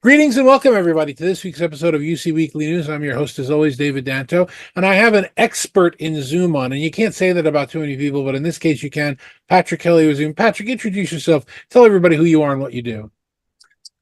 Greetings and welcome, everybody, to this week's episode of UC Weekly News. I'm your host, as always, David Danto, and I have an expert in Zoom on. And you can't say that about too many people, but in this case, you can. Patrick Kelley with Zoom. Patrick, introduce yourself. Tell everybody who you are and what you do.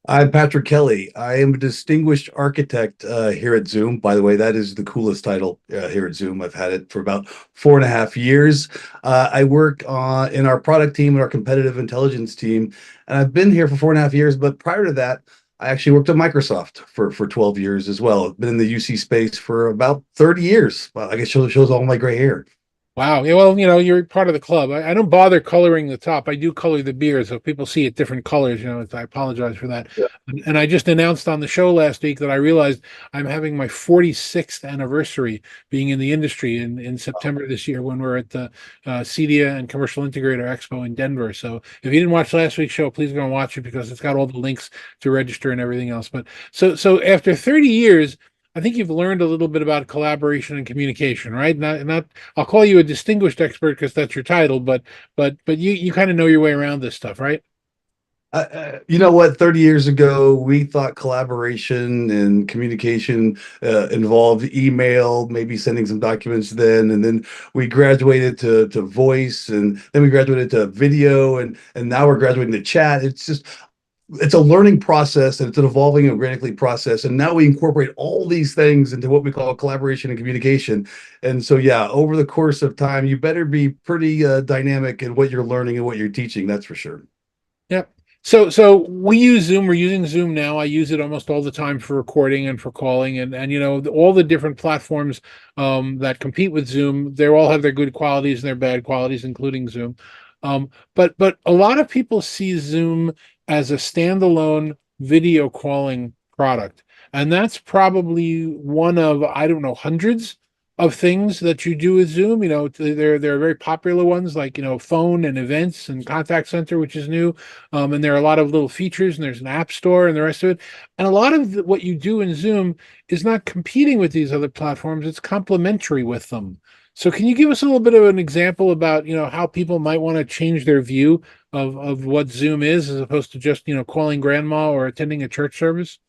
I'm Patrick Kelley. I am a distinguished architect here at Zoom. By the way, that is the coolest title here at Zoom. I've had it for about 4.5 years. I work in our product team and our competitive intelligence team, and I've been here for 4.5 years. But prior to that, I actually worked at Microsoft for 12 years as well. I've been in the UC space for about 30 years. Well, I guess shows all my gray hair. Wow. Yeah, well, you're part of the club. I don't bother coloring the top. I do color the beer, so if people see it different colors. I apologize for that. And I just announced on the show last week that I realized I'm having my 46th anniversary being in the industry in September this year when we're at the CEDIA and Commercial Integrator Expo in Denver. So if you didn't watch last week's show, please go and watch it because it's got all the links to register and everything else. But so after 30 years, I think you've learned a little bit about collaboration and communication, right? Not. I'll call you a distinguished expert because that's your title, but you kind of know your way around this stuff, right? You know what? 30 years ago, we thought collaboration and communication involved email, maybe sending some documents and then we graduated to voice, and then we graduated to video, and now we're graduating to chat. It's a learning process, and it's an evolving organically process. And now we incorporate all these things into what we call collaboration and communication. And so, yeah, over the course of time, you better be pretty dynamic in what you're learning and what you're teaching. That's for sure. Yep. So we use Zoom. We're using Zoom now. I use it almost all the time for recording and for calling, and all the different platforms that compete with Zoom. They all have their good qualities and their bad qualities, including Zoom. But a lot of people see Zoom as a standalone video calling product. And that's probably one of, I don't know, hundreds of things that you do with Zoom. There are very popular ones like, phone and events and contact center, which is new. And there are a lot of little features, and there's an app store and the rest of it. And a lot of what you do in Zoom is not competing with these other platforms. It's complementary with them. So can you give us a little bit of an example about, how people might want to change their view of what Zoom is as opposed to just, calling grandma or attending a church service?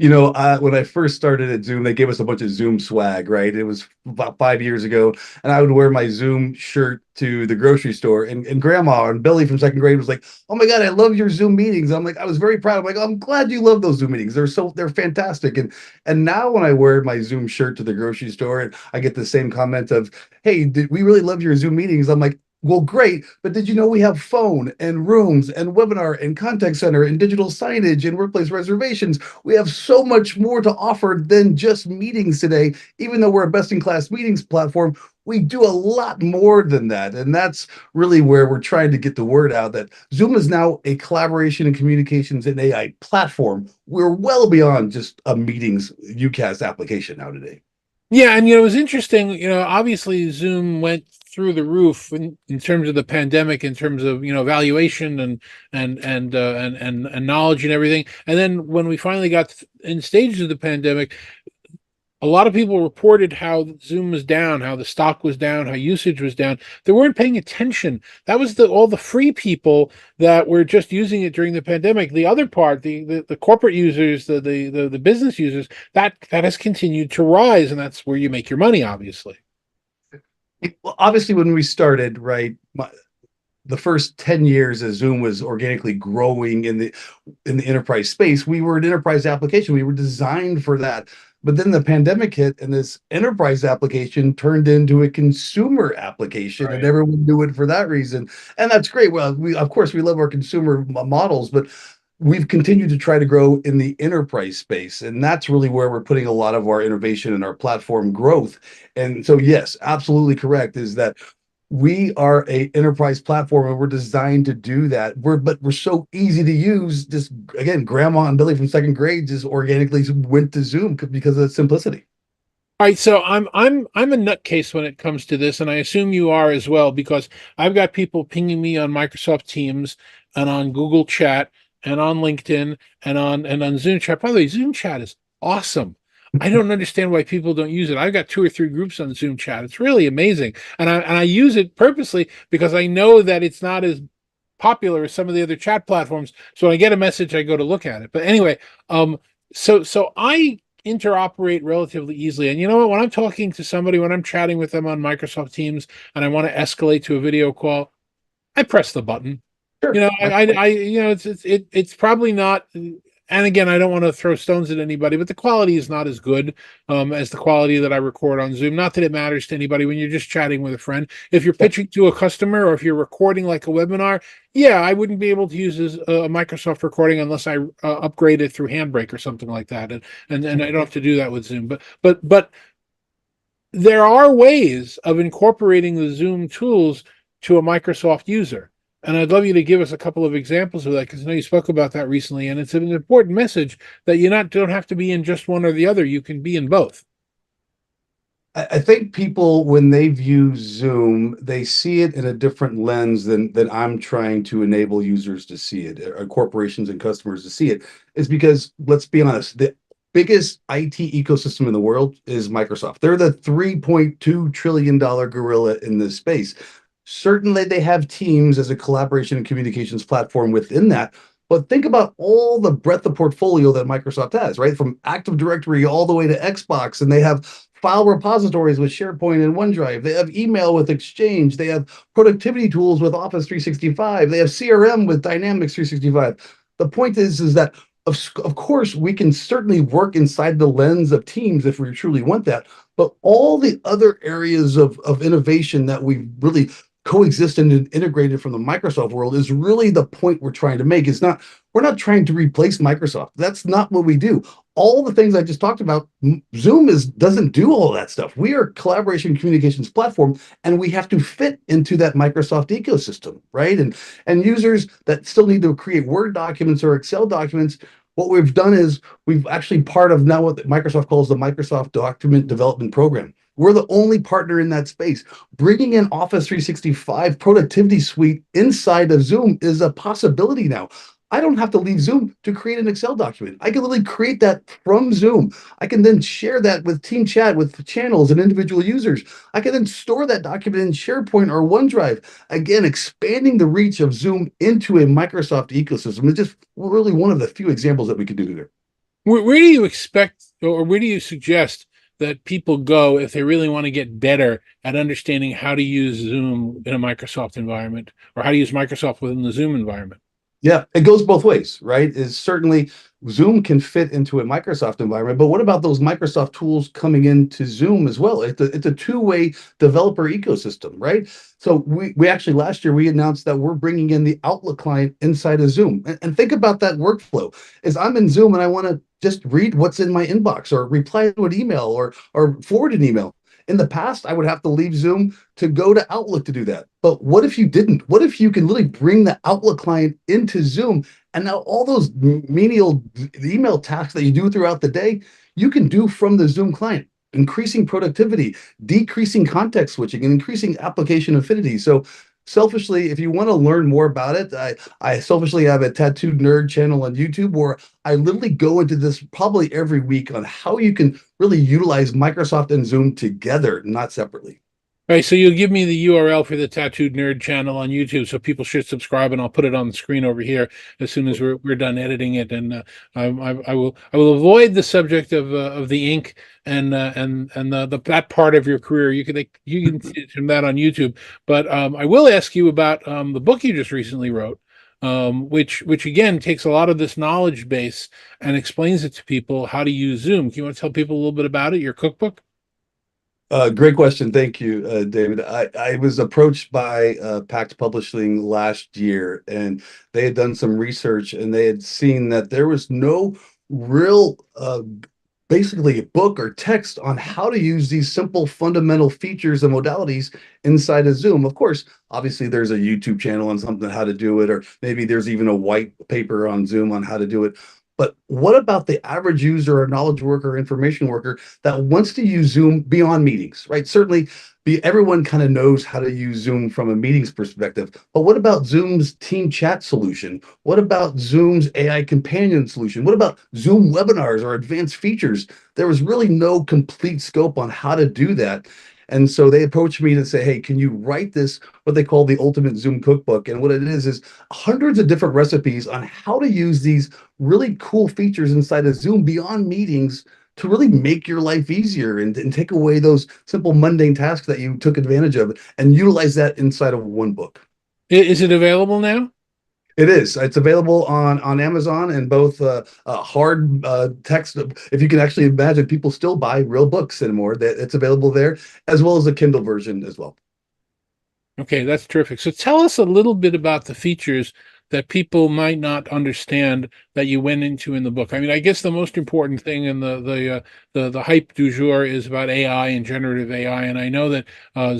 When I first started at Zoom, they gave us a bunch of Zoom swag, right? It was about 5 years ago, and I would wear my Zoom shirt to the grocery store, and Grandma and Billy from second grade was like, "Oh my God, I love your Zoom meetings." I'm like, I was very proud. I'm like, I'm glad you love those Zoom meetings. They're fantastic. And now when I wear my Zoom shirt to the grocery store, and I get the same comment of, "Hey, did we really love your Zoom meetings?" I'm like, well, great, but did you know we have phone and rooms and webinar and contact center and digital signage and workplace reservations? We have so much more to offer than just meetings today. Even though we're a best-in-class meetings platform, we do a lot more than that. And that's really where we're trying to get the word out that Zoom is now a collaboration and communications and AI platform. We're well beyond just a meetings UCAS application now today. Yeah, and it was interesting. Obviously Zoom went through the roof in terms of the pandemic, in terms of valuation and knowledge and everything. And then when we finally got in stages of the pandemic, a lot of people reported how Zoom was down, how the stock was down, how usage was down. They weren't paying attention. That was all the free people that were just using it during the pandemic. The other part, the corporate users, the business users, that has continued to rise, and that's where you make your money, obviously. Well, obviously, when we started, right, the first 10 years as Zoom was organically growing in the enterprise space, we were an enterprise application. We were designed for that. But then the pandemic hit, and this enterprise application turned into a consumer application, and Right. everyone knew it for that reason. And that's great. Well, of course, we love our consumer models, but we've continued to try to grow in the enterprise space. And that's really where we're putting a lot of our innovation and our platform growth. And so, yes, absolutely correct is that we are a enterprise platform, and we're designed to do that. But we're so easy to use. Just again, Grandma and Billy from second grade just organically went to Zoom because of the simplicity. All right, so I'm a nutcase when it comes to this, and I assume you are as well, because I've got people pinging me on Microsoft Teams and on Google Chat and on LinkedIn and on Zoom Chat. By the way, Zoom Chat is awesome. I don't understand why people don't use it. I've got 2 or 3 groups on Zoom Chat. It's really amazing, and I use it purposely because I know that it's not as popular as some of the other chat platforms. So when I get a message, I go to look at it. But anyway, so I interoperate relatively easily. And you know what? When I'm talking to somebody, when I'm chatting with them on Microsoft Teams, and I want to escalate to a video call, I press the button. You Sure. know, you know, it's probably not. And again, I don't want to throw stones at anybody, but the quality is not as good as the quality that I record on Zoom. Not that it matters to anybody when you're just chatting with a friend. If you're Yeah. pitching to a customer or if you're recording like a webinar, yeah, I wouldn't be able to use a Microsoft recording unless I upgrade it through Handbrake or something like that, and I don't have to do that with Zoom. But there are ways of incorporating the Zoom tools to a Microsoft user. And I'd love you to give us a couple of examples of that because I know you spoke about that recently, and it's an important message that you not don't have to be in just one or the other. You can be in both. I think people, when they view Zoom, they see it in a different lens than I'm trying to enable users to see it, or corporations and customers to see it. Is because, let's be honest, the biggest IT ecosystem in the world is Microsoft. They're the $3.2 trillion gorilla in this space. Certainly, they have Teams as a collaboration and communications platform within that. But think about all the breadth of portfolio that Microsoft has, right? From Active Directory all the way to Xbox, and they have file repositories with SharePoint and OneDrive. They have email with Exchange. They have productivity tools with Office 365. They have CRM with Dynamics 365. The point is that of course we can certainly work inside the lens of Teams if we truly want that. But all the other areas of innovation that we really coexist and integrated from the Microsoft world is really the point we're trying to make. It's not, we're not trying to replace Microsoft. That's not what we do. All the things I just talked about, Zoom doesn't do all that stuff. We are a collaboration communications platform, and we have to fit into that Microsoft ecosystem, right? And users that still need to create Word documents or Excel documents, what we've done is we've actually part of now what Microsoft calls the Microsoft Document Development Program. We're the only partner in that space. Bringing in Office 365 productivity suite inside of Zoom is a possibility now. I don't have to leave Zoom to create an Excel document. I can literally create that from Zoom. I can then share that with team chat, with channels and individual users. I can then store that document in SharePoint or OneDrive. Again, expanding the reach of Zoom into a Microsoft ecosystem is just really one of the few examples that we could do there. Where do you expect, or where do you suggest that people go if they really want to get better at understanding how to use Zoom in a Microsoft environment, or how to use Microsoft within the Zoom environment? Yeah, it goes both ways, right? Is certainly Zoom can fit into a Microsoft environment, but what about those Microsoft tools coming into Zoom as well? It's a two-way developer ecosystem, right? So we actually last year we announced that we're bringing in the Outlook client inside of Zoom. And think about that workflow. Is I'm in Zoom and I want to just read what's in my inbox or reply to an email or forward an email. In the past, I would have to leave Zoom to go to Outlook to do that. But what if you didn't? What if you can literally bring the Outlook client into Zoom, and now all those menial email tasks that you do throughout the day, you can do from the Zoom client, increasing productivity, decreasing context switching, and increasing application affinity. So selfishly, if you want to learn more about it, I selfishly have a tattooed nerd channel on YouTube where I literally go into this probably every week on how you can really utilize Microsoft and Zoom together, not separately. All right, so you'll give me the URL for the Tattooed Nerd channel on YouTube, so people should subscribe, and I'll put it on the screen over here as soon as we're done editing it. And I will avoid the subject of the ink and the that part of your career. You can see from that on YouTube, but I will ask you about the book you just recently wrote, which again takes a lot of this knowledge base and explains it to people how to use Zoom. Can you want to tell people a little bit about it? Your cookbook? Great question. Thank you, David. I was approached by Pact Publishing last year, and they had done some research and they had seen that there was no real, basically, a book or text on how to use these simple fundamental features and modalities inside of Zoom. Of course, obviously, there's a YouTube channel on something how to do it, or maybe there's even a white paper on Zoom on how to do it. But what about the average user or knowledge worker, information worker that wants to use Zoom beyond meetings, right? Certainly, everyone kind of knows how to use Zoom from a meetings perspective. But what about Zoom's team chat solution? What about Zoom's AI companion solution? What about Zoom webinars or advanced features? There was really no complete scope on how to do that. And so they approached me to say, hey, can you write this, what they call the ultimate Zoom cookbook? And what it is hundreds of different recipes on how to use these really cool features inside of Zoom beyond meetings to really make your life easier and take away those simple mundane tasks that you took advantage of and utilize that inside of one book. Is it available now? It is. It's available on Amazon and both hard text. If you can actually imagine, people still buy real books anymore. That it's available there, as well as a Kindle version as well. Okay, that's terrific. So tell us a little bit about the features that people might not understand that you went into in the book. I mean, I guess the most important thing in the hype du jour is about AI and generative AI, and I know that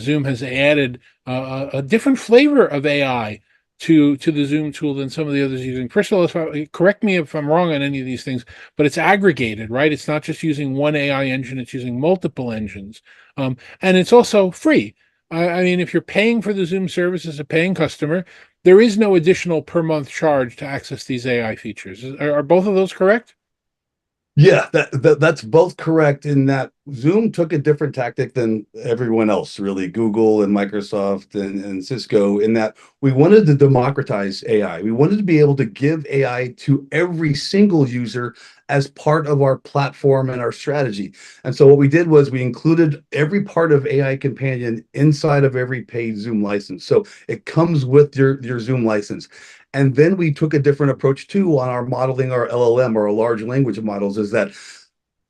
Zoom has added a different flavor of AI to the Zoom tool than some of the others using. First of all, correct me if I'm wrong on any of these things, but it's aggregated, right? It's not just using one AI engine; it's using multiple engines, and it's also free. I mean, if you're paying for the Zoom service as a paying customer, there is no additional per month charge to access these AI features. Are both of those correct? Yeah, that's both correct in that Zoom took a different tactic than everyone else, really, Google and Microsoft and Cisco, in that we wanted to democratize AI. We wanted to be able to give AI to every single user as part of our platform and our strategy. And so what we did was we included every part of AI Companion inside of every paid Zoom license. So it comes with your Zoom license. And then we took a different approach too on our modeling our LLM or our large language models, is that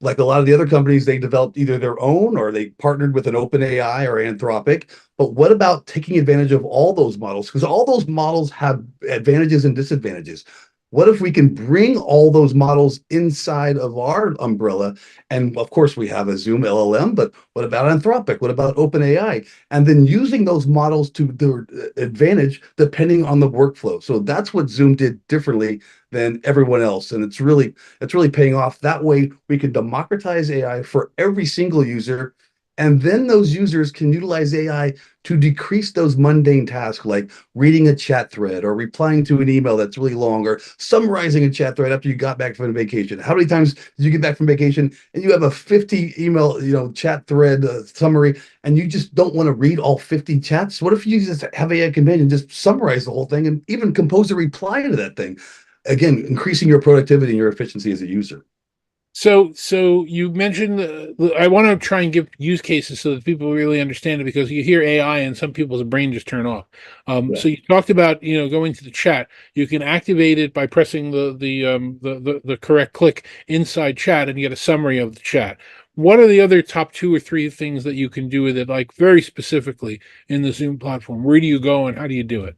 like a lot of the other companies, they developed either their own or they partnered with an open AI or Anthropic. But what about taking advantage of all those models? Because all those models have advantages and disadvantages. What if we can bring all those models inside of our umbrella? And of course, we have a Zoom LLM, but what about Anthropic? What about OpenAI? And then using those models to their advantage depending on the workflow. So that's what Zoom did differently than everyone else. And it's really paying off. That way we can democratize AI for every single user. And then those users can utilize AI to decrease those mundane tasks like reading a chat thread or replying to an email that's really long or summarizing a chat thread after you got back from vacation. How many times did you get back from vacation and you have a 50 email, chat thread summary and you just don't want to read all 50 chats? What if you just have AI Companion just summarize the whole thing and even compose a reply to that thing? Again, increasing your productivity and your efficiency as a user. So you mentioned I want to try and give use cases so that people really understand it because you hear AI and some people's brain just turn off. Yeah. So you talked about going to the chat. You can activate it by pressing the correct click inside chat and you get a summary of the chat. What are the other top two or three things that you can do with it, like very specifically in the Zoom platform? Where do you go and how do you do it?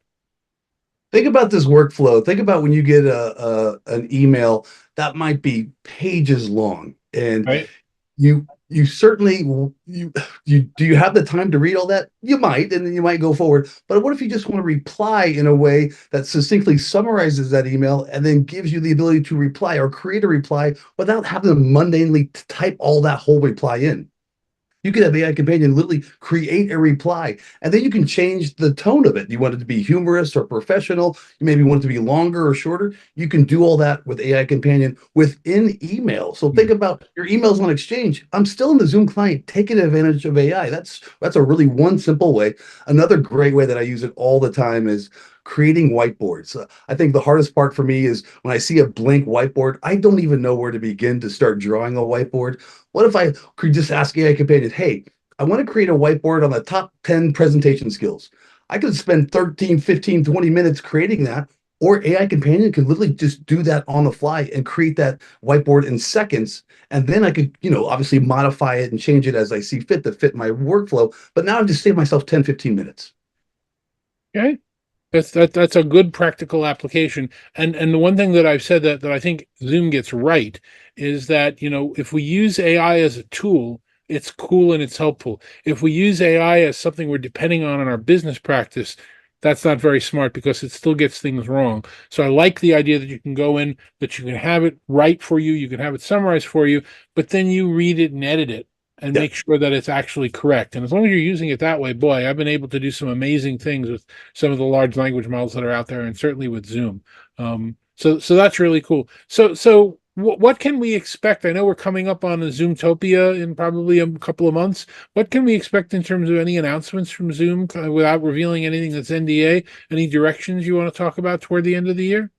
Think about this workflow. Think about when you get an email that might be pages long, and Right. you certainly you do you have the time to read all that? You might, and then you might go forward. But what if you just want to reply in a way that succinctly summarizes that email and then gives you the ability to reply or create a reply without having to mundanely type all that whole reply in? You could have AI Companion literally create a reply, and then you can change the tone of it. You want it to be humorous or professional. You maybe want it to be longer or shorter. You can do all that with AI Companion within email. So think about your emails on Exchange. I'm still in the Zoom client taking advantage of AI. That's a really one simple way. Another great way that I use it all the time is creating whiteboards. I think the hardest part for me is when I see a blank whiteboard, I don't even know where to begin to start drawing a whiteboard. What if I could just ask AI Companion, hey, I want to create a whiteboard on the top 10 presentation skills. I could spend 13, 15, 20 minutes creating that, or AI Companion could literally just do that on the fly and create that whiteboard in seconds. And then I could, obviously modify it and change it as I see fit to fit my workflow. But now I've just saved myself 10, 15 minutes. Okay. That's a good practical application. And the one thing that I've said that I think Zoom gets right is that, if we use AI as a tool, it's cool and it's helpful. If we use AI as something we're depending on in our business practice, that's not very smart because it still gets things wrong. So I like the idea that you can go in, that you can have it write for you, you can have it summarized for you, but then you read it and edit it and Yeah. make sure that it's actually correct. And as long as you're using it that way, boy, I've been able to do some amazing things with some of the large language models that are out there, and certainly with Zoom. So that's really cool. So What can we expect? I know we're coming up on a Zoomtopia in probably a couple of months. What can we expect in terms of any announcements from Zoom without revealing anything that's NDA? Any directions you want to talk about toward the end of the year?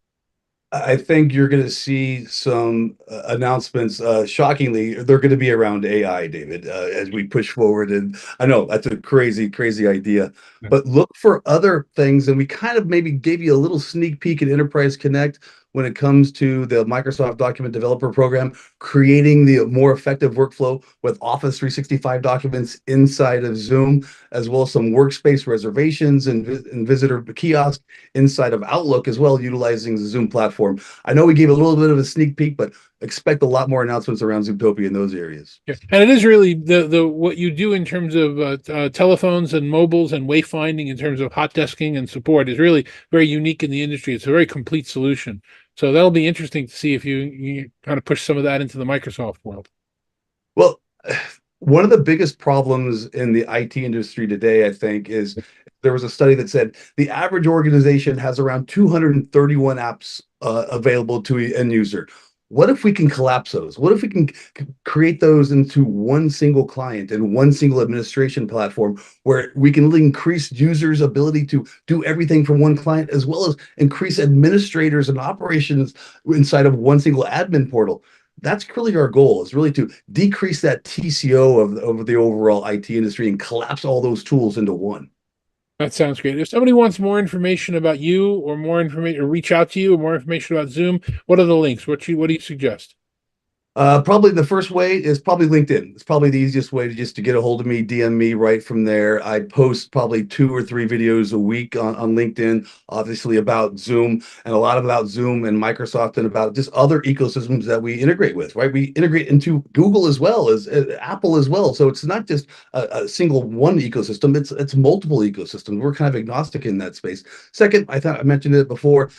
I think you're going to see some announcements. Shockingly, they're going to be around AI, David, as we push forward. And I know that's a crazy, crazy idea, but look for other things. And we kind of maybe gave you a little sneak peek at Enterprise Connect when it comes to the Microsoft Document Developer Program, creating the more effective workflow with Office 365 documents inside of Zoom, as well as some workspace reservations and visitor kiosk inside of Outlook as well, utilizing the Zoom platform. I know we gave a little bit of a sneak peek, but expect a lot more announcements around Zoomtopia in those areas. Yeah. And it is really the what you do in terms of telephones and mobiles and wayfinding in terms of hot desking and support is really very unique in the industry. It's a very complete solution. So that'll be interesting to see if you kind of push some of that into the Microsoft world. Well, one of the biggest problems in the IT industry today, I think, is there was a study that said the average organization has around 231 apps available to an end user. What if we can collapse those? What if we can create those into one single client and one single administration platform where we can increase users' ability to do everything from one client, as well as increase administrators and operations inside of one single admin portal? That's really our goal, is really to decrease that TCO of the overall IT industry and collapse all those tools into one. That sounds great. If somebody wants more information about you or more information, or reach out to you or more information about Zoom, what are the links? What do you suggest? Probably the first way is probably LinkedIn. It's probably the easiest way to just to get a hold of me, DM me right from there. I post probably 2 or 3 videos a week on LinkedIn, obviously about Zoom and a lot about Zoom and Microsoft and about just other ecosystems that we integrate with, right? We integrate into Google as well as Apple as well. So it's not just a single one ecosystem, it's multiple ecosystems. We're kind of agnostic in that space. Second, I thought I mentioned it before,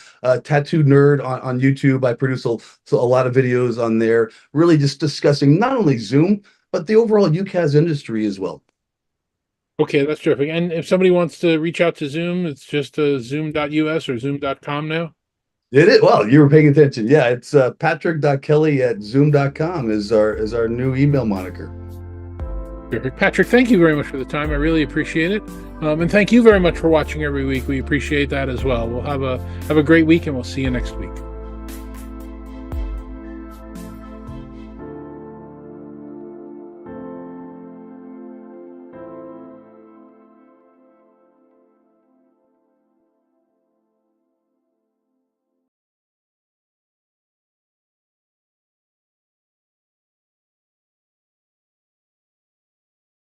Tattoo Nerd on YouTube. I produce a lot of videos on there, really just discussing not only Zoom, but the overall UCaaS industry as well. Okay, that's terrific. And if somebody wants to reach out to Zoom, it's just zoom.us or zoom.com now. It is. Well, you were paying attention. Yeah, it's patrick.kelley@zoom.com is our new email moniker. Terrific. Patrick, thank you very much for the time. I really appreciate it. And thank you very much for watching every week. We appreciate that as well. We'll have a great week and we'll see you next week.